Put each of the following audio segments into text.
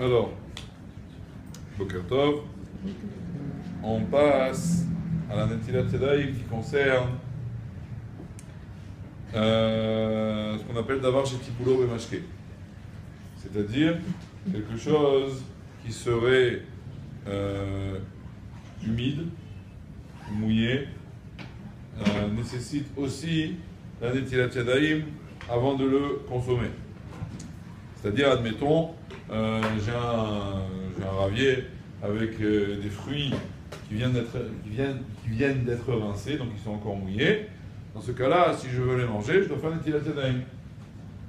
Alors, Boker Tov, on passe à la Netilat Yadayim qui concerne ce qu'on appelle d'avoir chez Tipulo Bemashke. C'est-à-dire quelque chose qui serait humide, mouillé, nécessite aussi la Netilat Yadayim avant de le consommer. C'est-à-dire, admettons, j'ai un ravier avec des fruits qui viennent d'être rincés, donc ils sont encore mouillés. Dans ce cas-là, si je veux les manger, je dois faire Netilat Yadayim.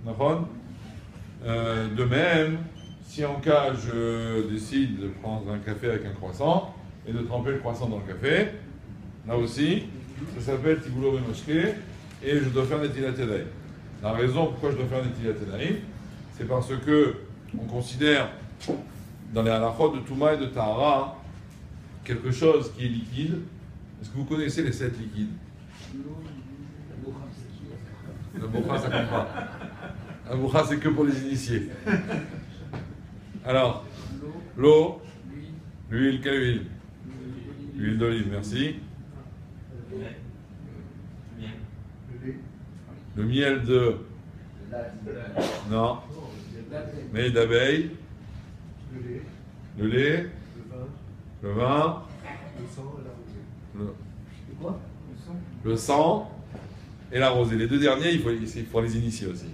D'accord ? De même, si en cas je décide de prendre un café avec un croissant et de tremper le croissant dans le café, là aussi, ça s'appelle Tibulo Bemashke et je dois faire Netilat Yadayim. La raison pourquoi je dois faire Netilat Yadayim, c'est parce que on considère dans les halachot de Touma et de Tahara quelque chose qui est liquide. Est-ce que vous connaissez les 7 liquides? Le bocha, ça compte pas. Le bocha, c'est que pour les initiés. Alors, l'eau, l'huile, quelle huile? L'huile d'olive, merci. Le miel de... Non. Miel d'abeille. Le lait. Le vin. Le sang et la rosée. Les deux derniers, il faut les initier aussi.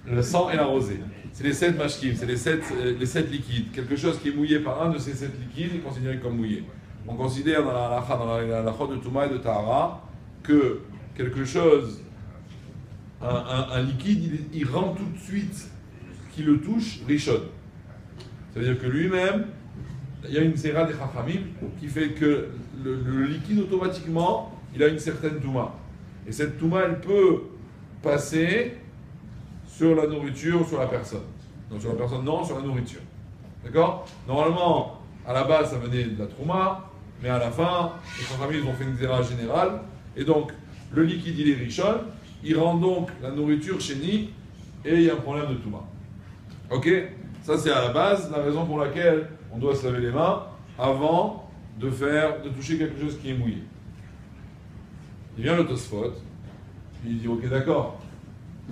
Le sang et la rosée. C'est les 7 mashkim, c'est les 7 liquides. Quelque chose qui est mouillé par un de ces 7 liquides est considéré comme mouillé. On considère dans la halakha de Touma et de Tahara que quelque chose, un liquide, il rend tout de suite qui le touche rishon. C'est-à-dire que lui-même, il y a une séra des chachamim qui fait que le liquide automatiquement, il a une certaine touma. Et cette touma, elle peut passer sur la nourriture ou sur la personne. Donc sur la personne, non, sur la nourriture. D'accord? Normalement, à la base, ça venait de la trouma, mais à la fin, les chachamim, ils ont fait une séra générale. Et donc, le liquide, il est rishon, il rend donc la nourriture chéni, et il y a un problème de touma. Ok? Ça, c'est à la base la raison pour laquelle on doit se laver les mains avant de toucher quelque chose qui est mouillé. Il vient le Tosfot, il dit ok, d'accord,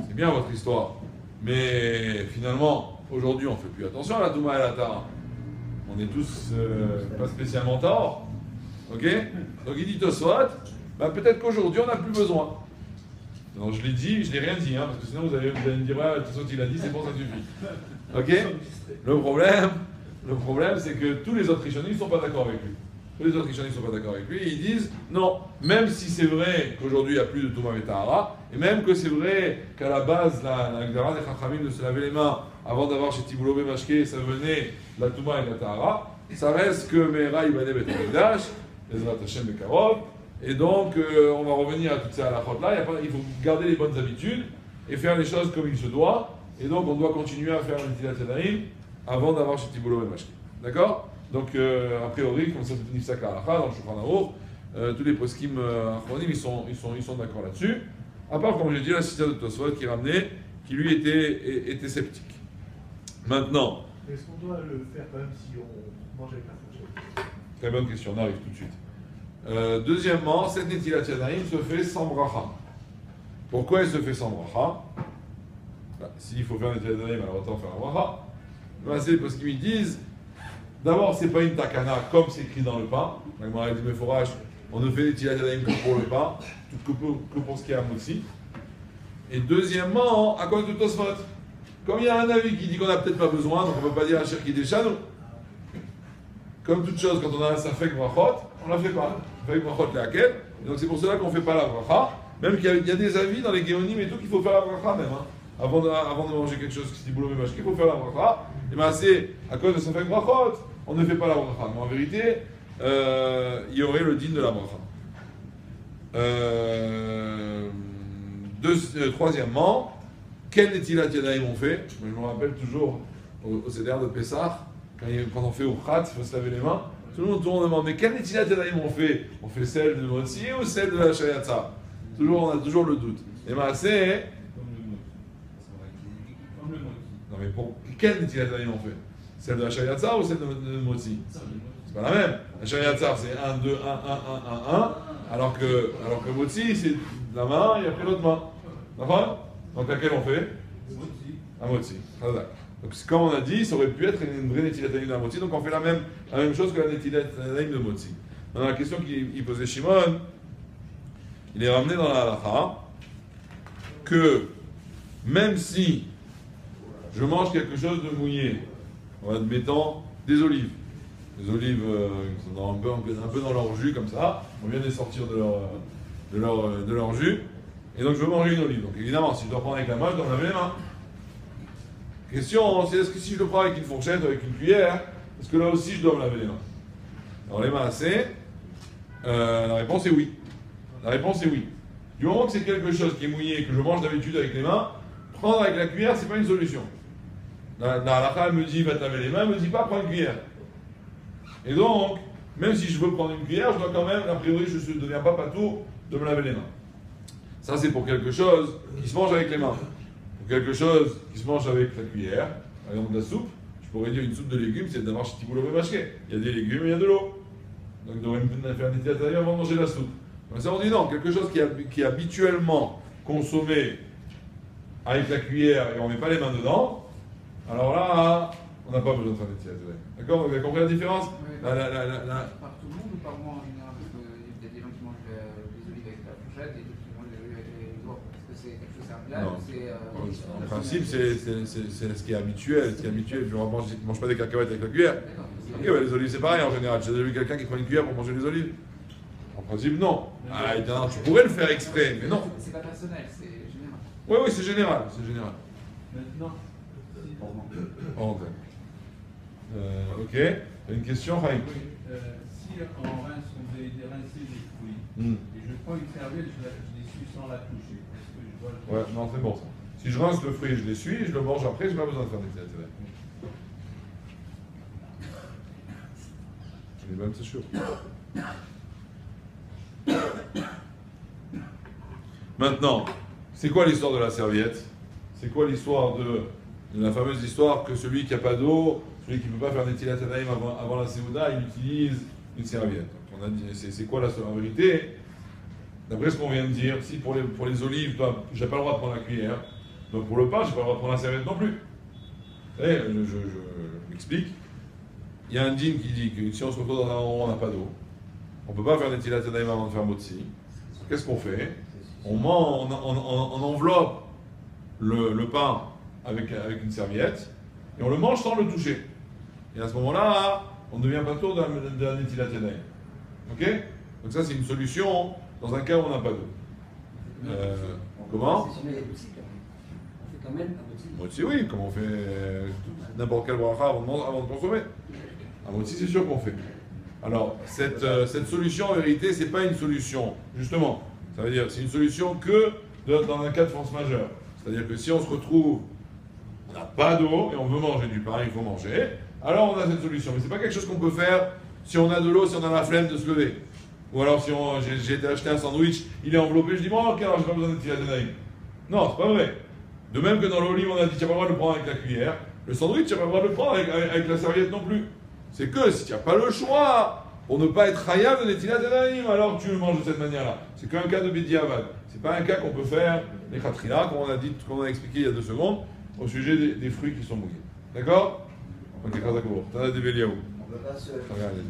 c'est bien votre histoire, mais finalement, aujourd'hui, on ne fait plus attention à la Touma et à la Tara. On est tous pas spécialement tort. Ok? Donc il dit Tosfot, peut-être qu'aujourd'hui, on n'a plus besoin. Donc je l'ai dit, je n'ai rien dit, parce que sinon vous allez me dire, ouais, Tosfot il a dit, c'est bon, ça suffit. Ok? Le problème, c'est que tous les autres Rishonim ne sont pas d'accord avec lui. Tous les autres Rishonim ne sont pas d'accord avec lui. Et ils disent, non, même si c'est vrai qu'aujourd'hui il n'y a plus de Touma et Tahara, et même que c'est vrai qu'à la base, la Gdara des Chachamim de se laver les mains avant d'avoir chez Tibulo Bemashke, ça venait de la Touma et de la Tahara, ça reste que Meira Ibane Bet Hamikdash, Ezrat Hashem Bekarov, et donc on va revenir à toutes ces halachot-là. Il faut garder les bonnes habitudes et faire les choses comme il se doit. Et donc, on doit continuer à faire le Netilat Yadayim avant d'avoir chez Tibulo Bemashke. D'accord? Donc, a priori, comme ça c'est une Nifsak Halacha, dans le Shulchan Aruch, tous les poskim achronim, ils sont d'accord là-dessus. À part, comme j'ai dit, la cité de Tosfot qui lui était sceptique. Maintenant. Est-ce qu'on doit le faire quand même si on mange avec la fourchette? Très bonne question, on arrive tout de suite. Deuxièmement, cette Netilat Yadayim se fait sans bracha. Pourquoi elle se fait sans bracha? S'il faut faire Netilat Yadayim, alors autant faire un bracha. C'est parce qu'ils disent, d'abord, c'est pas une takana comme c'est écrit dans le pain. La Gemara dit, mais forage, on ne fait Netilat Yadayim que pour le pain, que pour ce qui est à Moussi. Et deuxièmement, à cause de Tosfot. Comme il y a un avis qui dit qu'on n'a peut-être pas besoin, donc on ne peut pas dire un cher qui déchane. Comme toute chose, quand on a un safek brachot, on ne la fait pas. On fait brachot lehakel. Donc c'est pour cela qu'on ne fait pas la bracha. Même qu'il y a des avis dans les Géonim et tout qu'il faut faire la bracha même. Avant de manger quelque chose qui se dit boulot mémachki, il faut faire la bracha. Et bien c'est à cause de safek brachot, on ne fait pas la bracha. Mais en vérité, il y aurait le din de la bracha. Troisièmement, quel Netilat Yadayim on fait? Je me rappelle toujours au Seder de Pessah, quand on fait au Khat, il faut se laver les mains. Tout le monde demande, mais quel Netilat Yadayim on fait? On fait celle de Motzi ou celle de la Shayatza? On a toujours le doute. Et c'est... Non mais pour quel Netilat Yadayim on fait? Celle de la Shariatzar ou celle de Motzi? C'est pas la même. La Shariatzar, c'est 1, 2, 1, 1, 1, 1, 1. Alors que Motzi, c'est la main et après l'autre main. D'accord? Donc laquelle on fait? Un Motzi. Donc comme on a dit, ça aurait pu être une vraie Netilat Yadayim de la Motzi. Donc on fait la même chose que la Netilat Yadayim de Motzi. Maintenant la question qu'il posait Shimon, il est ramené dans la halakha que même si je mange quelque chose de mouillé, en admettant des olives. Les olives qui sont un peu dans leur jus comme ça, on vient de les sortir de leur jus, et donc je veux manger une olive. Donc évidemment, si je dois prendre avec la main, je dois me laver les mains. Question, c'est est-ce que si je le prends avec une fourchette ou avec une cuillère, est-ce que là aussi je dois me laver les mains? Alors les mains, la réponse est oui. La réponse est oui. Du moment que c'est quelque chose qui est mouillé et que je mange d'habitude avec les mains, prendre avec la cuillère, c'est pas une solution. La halakha, elle me dit va te laver les mains, elle me dit pas prends une cuillère. Et donc, même si je veux prendre une cuillère, je dois quand même, a priori, je ne deviens pas patou de me laver les mains. Ça, c'est pour quelque chose qui se mange avec les mains. Pour quelque chose qui se mange avec la cuillère, par exemple de la soupe, je pourrais dire une soupe de légumes, c'est d'avoir ch'tiboulot mâché. Il y a des légumes et il y a de l'eau. Donc, il devrait me faire des théâtres avant de manger la soupe. Donc, ça, on dit non, quelque chose qui est habituellement consommé avec la cuillère et on ne met pas les mains dedans, alors là, on n'a pas besoin de faire des théâtres. D'accord? Vous avez compris la différence? Oui, par tout le monde ou par moi en général? Parce qu'il y a des gens qui mangent les olives avec la fourchette et d'autres qui mangent les olives avec les doigts. Est-ce que c'est quelque chose c'est un plat ou c'est en principe, c'est ce qui est habituel. Ce qui est habituel. Je ne mange pas des cacahuètes avec la cuillère. Ok, bah, les olives, c'est pareil en général. J'ai déjà vu quelqu'un qui prend une cuillère pour manger les olives. En principe, non. Ah, tu pourrais le faire exprès, mais non. C'est pas personnel, c'est général. Oui, c'est général. C'est général. Maintenant, ok. T'as une question, Chaim? Oui, si on rince les fruits, et je prends une serviette, je l'essuie sans la toucher, est-ce que je dois le faire? Ouais, non, c'est bon ça. Si je rince le fruit, je l'essuie, je le mange après, je n'ai pas besoin de faire des théâtres. Je l'ai même, c'est sûr. Maintenant, c'est quoi l'histoire de la serviette? C'est quoi l'histoire de la fameuse histoire que celui qui n'a pas d'eau, celui qui ne peut pas faire des tilatanaïm avant la Séouda, il utilise une serviette. Donc on a dit, c'est quoi la vérité? D'après ce qu'on vient de dire, si pour les olives, je n'ai pas le droit de prendre la cuillère, donc pour le pain, je n'ai pas le droit de prendre la serviette non plus. Vous savez, je m'explique. Il y a un dîme qui dit que si on se retrouve dans un endroit où on n'a pas d'eau, on ne peut pas faire des tilatanaïm avant de faire motzi. Qu'est-ce qu'on fait? On enveloppe le pain avec une serviette et on le mange sans le toucher. Et à ce moment-là, on ne devient pas tour d'un étilatanaïm. Ok? Donc ça, c'est une solution dans un cas où on n'a pas d'eau. Comment? On fait quand même un motzi, oui, comme on fait n'importe quel bracha avant de consommer. Un motzi, c'est sûr qu'on fait. Alors, cette solution, en vérité, c'est pas une solution, justement. Ça veut dire c'est une solution que dans un cas de force majeure. C'est-à-dire que si on se retrouve, on n'a pas d'eau et on veut manger du pain, il faut manger, alors on a cette solution. Mais c'est pas quelque chose qu'on peut faire si on a de l'eau, si on a la flemme de se lever. Ou alors si j'ai été acheter un sandwich, il est enveloppé, je dis bon ok, alors j'ai pas besoin de tilatanaïm. Non, c'est pas vrai. De même que dans l'olive, on a dit tu n'as pas le droit de le prendre avec la cuillère, le sandwich, tu n'as pas le droit de le prendre avec la serviette non plus. C'est que si tu n'as pas le choix, pour ne pas être hayab de tilatanaïm, alors tu le manges de cette manière-là. C'est qu'un cas de bediavad. C'est pas un cas qu'on peut faire les khatrila, comme on a expliqué il y a 2 secondes, au sujet des fruits qui sont mouillés. D'accord? Ok, Kazakour. T'as des béliaou. On ne peut pas se... Regardez.